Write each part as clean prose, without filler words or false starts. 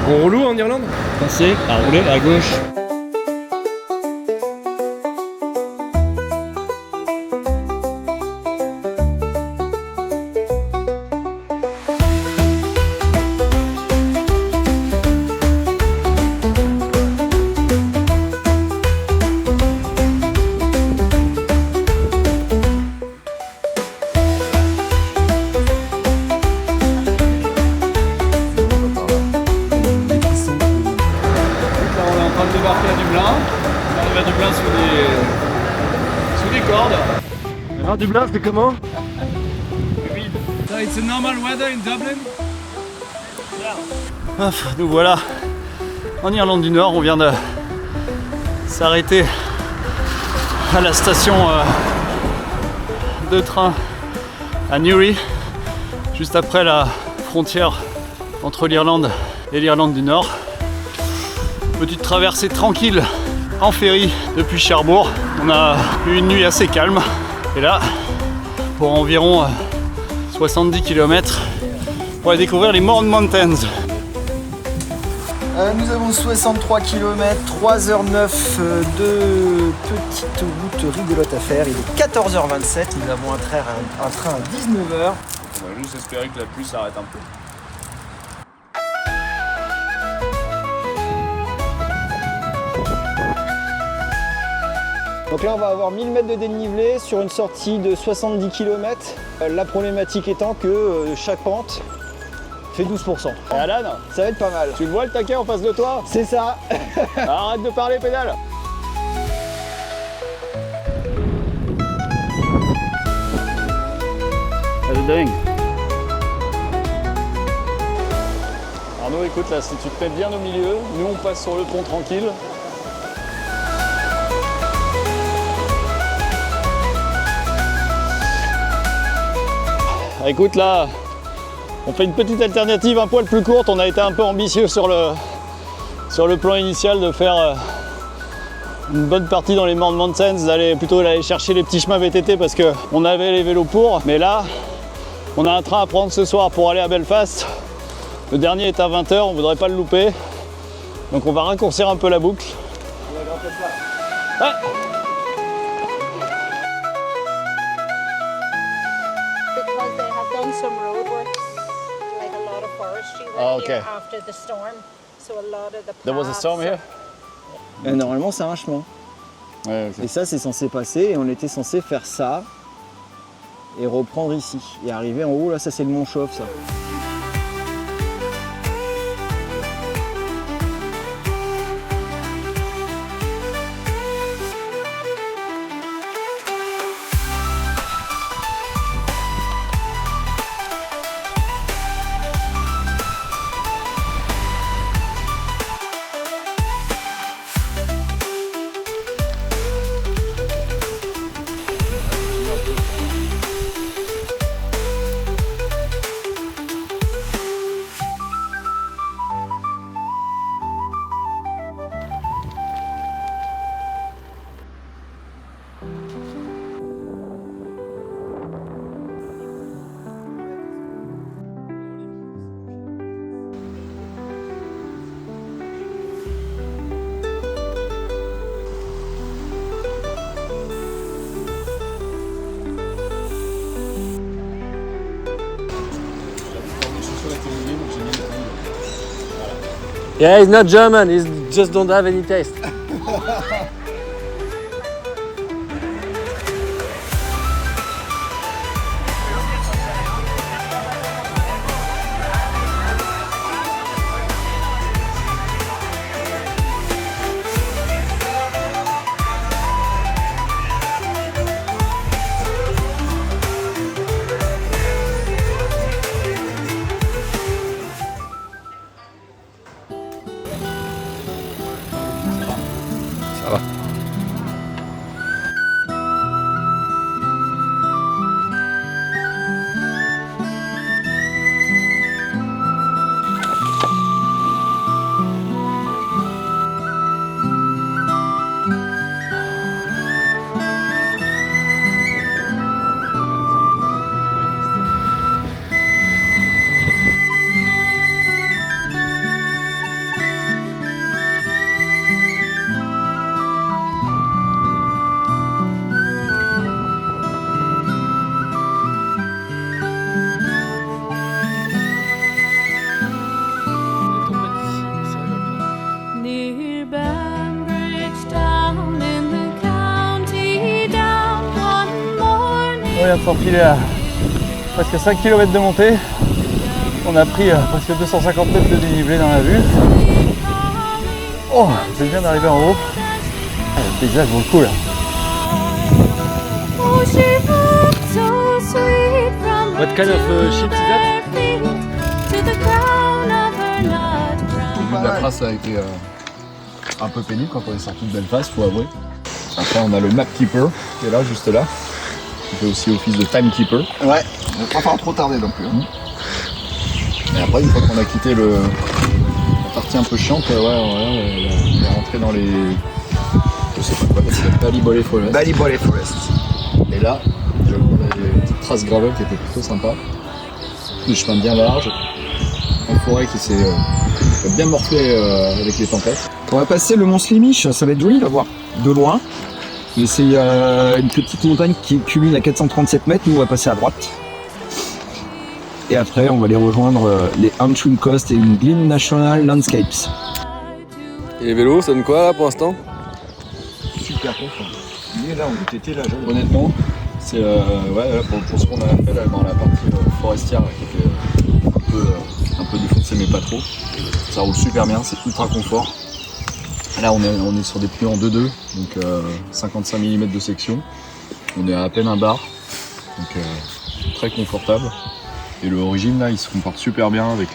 On roule où en Irlande? Pensez à rouler à gauche. Débarquer à Dublin, on arrive à Dublin sous des cordes. Alors Dublin, c'était comment? Humide. So it's a normal weather in Dublin? Yeah. Nous voilà en Irlande du Nord, on vient de s'arrêter à la station de train à Newry, juste après la frontière entre l'Irlande et l'Irlande du Nord. Petite traversée tranquille en ferry depuis Cherbourg. On a eu une nuit assez calme. Et là, pour environ 70 km, on va découvrir les Mourne Mountains. Nous avons 63 km, 3h09 de petite route rigolote à faire. Il est 14h27, nous avons un train à 19h. On va juste espérer que la pluie s'arrête un peu. Donc là on va avoir 1000 mètres de dénivelé sur une sortie de 70 km. La problématique étant que chaque pente fait 12%. Et Alan, Ça va être pas mal. tu le vois le taquet en face de toi? C'est ça. Arrête de parler, pédale. C'est dingue. Arnaud, écoute, là, si tu te mets bien au milieu, nous on passe sur le pont tranquille. Écoute, là, on fait une petite alternative un poil plus courte. On a été un peu ambitieux sur le plan initial de faire une bonne partie dans les Mourne Mountains, d'aller chercher les petits chemins VTT parce qu'on avait les vélos pour. Mais là, on a un train à prendre ce soir pour aller à Belfast. Le dernier est à 20h, on ne voudrait pas le louper. Donc on va raccourcir un peu la boucle. Ouais. Because they have done some roadworks, like a lot of forestry Oh, went here okay. after the storm. So a lot of the There was a storm here? Normalement c'est un chemin. Ouais, ok. Et ça c'est censé passer et on était censé faire ça et reprendre ici. Et arriver en haut là, ça c'est le Mont Chauve ça. Yeah, he's not German, he just don't have any taste. vient de s'enfiler à presque 5 km de montée. On a pris presque 250 mètres de dénivelé dans la vue. Oh, c'est bien d'arriver en haut. Ah, le paysage vaut le coup là. What kind of ship is that? Au début de la trace a été un peu pénible quand on est sorti de Belfast, faut avouer. Après on a le map keeper qui est là, juste là, qui fait aussi office de timekeeper. Ouais, on va pas faire trop tarder non plus. Hein. Et après une fois qu'on a quitté la partie un peu chiante, on est rentré dans les... je sais pas quoi, c'est Ballyboley Forest. Ballyboley Forest. Et là, on a des petites traces gravel qui étaient plutôt sympas. Des chemins bien larges, en forêt qui s'est bien morflé avec les tempêtes. On va passer le mont Slimish, ça va être joli à voir de loin. Mais c'est une petite montagne qui culmine à 437 mètres, nous on va passer à droite. Et après on va aller rejoindre les Antrim Coast et une Glynn National Landscapes. Et les vélos, ça donne quoi là pour l'instant? Super confort. Mais là on était là, Honnêtement, c'est pour ce qu'on a fait là, dans la partie forestière là, qui était un peu défoncée mais pas trop. Ça roule super bien, c'est ultra confort. Là on est sur des pneus en 2.2, donc 55 mm de section. On est à peine un bar, donc très confortable. Et le Origin là il se comporte super bien avec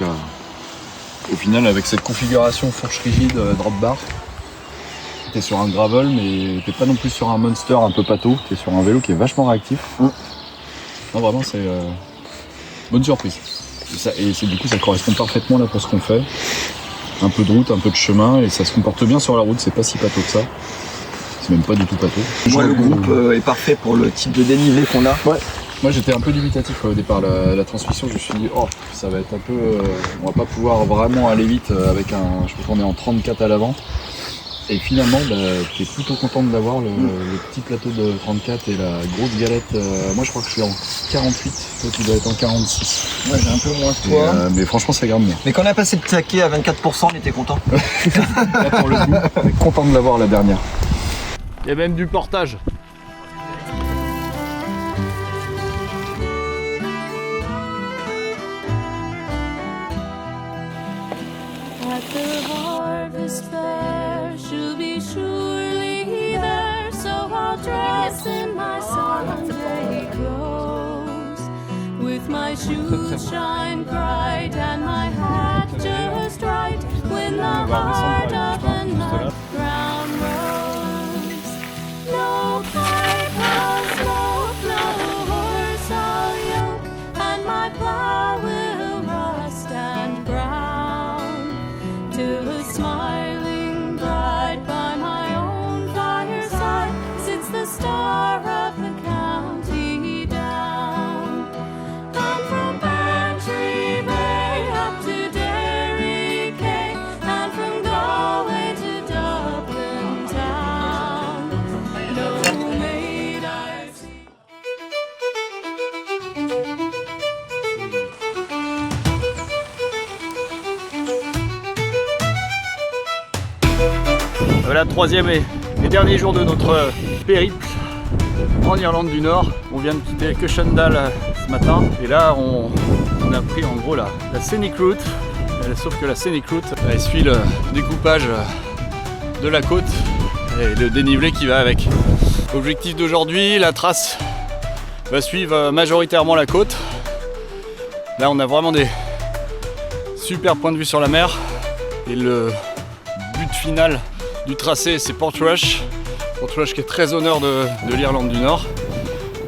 au final avec cette configuration fourche rigide drop bar. T'es sur un gravel mais t'es pas non plus sur un monster un peu pâteau, t'es sur un vélo qui est vachement réactif. Non vraiment c'est bonne surprise. Et du coup ça correspond parfaitement là pour ce qu'on fait. Un peu de route, un peu de chemin et ça se comporte bien sur la route, c'est pas si pâteau que ça. C'est même pas du tout pâteau. Moi le groupe est parfait pour le type de dénivelé qu'on a. Ouais. Moi j'étais un peu dubitatif au départ, la transmission, je me suis dit oh ça va être un peu... on va pas pouvoir vraiment aller vite avec un... Je crois qu'on est en 34 à l'avant. Et finalement t'es plutôt content de l'avoir, le petit plateau de 34 et la grosse galette. Moi je crois que je suis en 48, toi tu dois être en 46. Ouais j'ai un peu moins que toi. Mais franchement ça grimpe bien. Mais quand on a passé le taquet à 24%, on était content. Là pour le coup, on est content de l'avoir la dernière. Il y a même du portage. At the harvest fair, she'll be surely there, so I'll dress in my Sunday clothes, with my shoes shine bright and my hat just right, when the heart of the night ground rose. No cart I'll smoke, no horse I'll yoke, and my plow will rust and brown, till the smiling bride by my own fireside sits the star of the county down. And from Bantry Bay up to Derry Quay, and from Galway to Dublin town, no maid I've seen. Voilà, troisième et dernier jour de notre périple en Irlande du Nord. On vient de quitter Cushendall ce matin et là on a pris en gros la Scenic Route. Sauf que la Scenic Route elle suit le découpage de la côte et le dénivelé qui va avec. Objectif d'aujourd'hui, la trace va suivre majoritairement la côte. Là on a vraiment des super points de vue sur la mer et le but final du tracé c'est Portrush qui est très au nord de l'Irlande du Nord,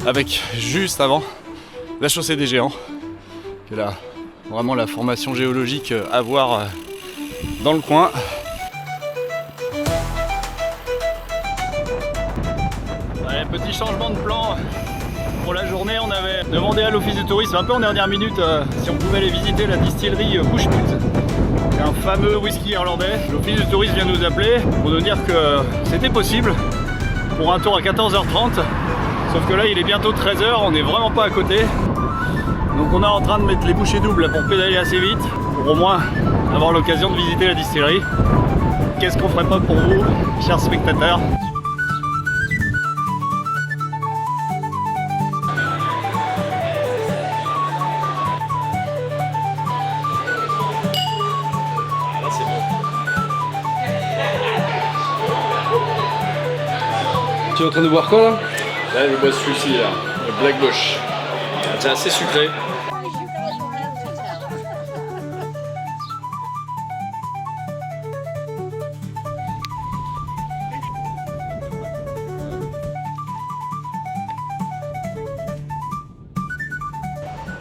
avec juste avant la chaussée des géants, qui est là vraiment la formation géologique à voir dans le coin. Ouais, petit changement de plan pour la journée, on avait demandé à l'office du tourisme un peu en dernière minute si on pouvait aller visiter la distillerie Bushmills. C'est un fameux whisky irlandais. L'office du tourisme vient nous appeler pour nous dire que c'était possible pour un tour à 14h30. Sauf que là il est bientôt 13h, on n'est vraiment pas à côté. Donc on est en train de mettre les bouchées doubles pour pédaler assez vite, pour au moins avoir l'occasion de visiter la distillerie. Qu'est-ce qu'on ferait pas pour vous, chers spectateurs? Tu es en train de boire quoi là? Là, je bois celui-ci, là, le Black Bush. C'est assez sucré.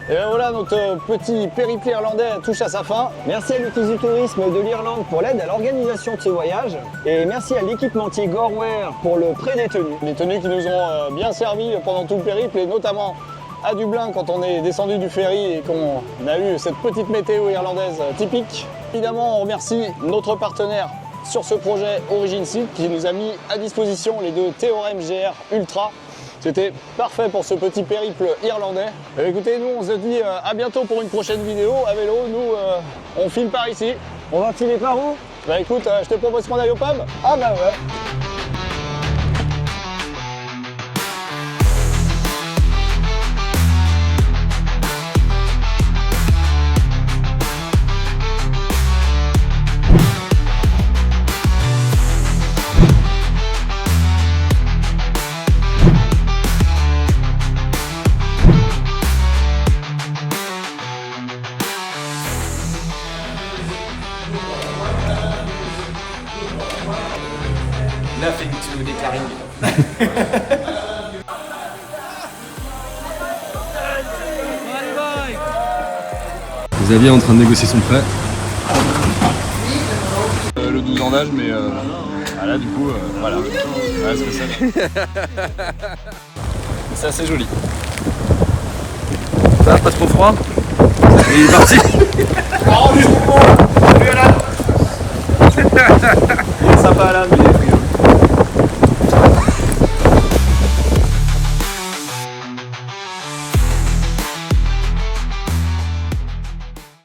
Et ben voilà, notre petit périple irlandais touche à sa fin. Merci à l'Office du tourisme de l'Irlande pour l'aide à l'organisation de ce voyage. Et merci à l'équipementier Goreware pour le prêt des tenues. Les tenues qui nous ont bien servi pendant tout le périple et notamment à Dublin quand on est descendu du ferry et qu'on a eu cette petite météo irlandaise typique. Évidemment, on remercie notre partenaire sur ce projet Origin Seat qui nous a mis à disposition les deux Theorem GR Ultra. C'était parfait pour ce petit périple irlandais. Écoutez, nous on se dit à bientôt pour une prochaine vidéo à vélo. Nous on file par ici. On va filer par où? Bah écoute, je te propose qu'on aille au pub. Ah bah ouais. Nothing to declaring. Xavier est en train de négocier son prêt. Le 12 ans d'âge, mais là du coup, voilà. Voilà ce que c'est. C'est assez joli. Ça va, pas trop froid? Et il est parti. Il est sympa là.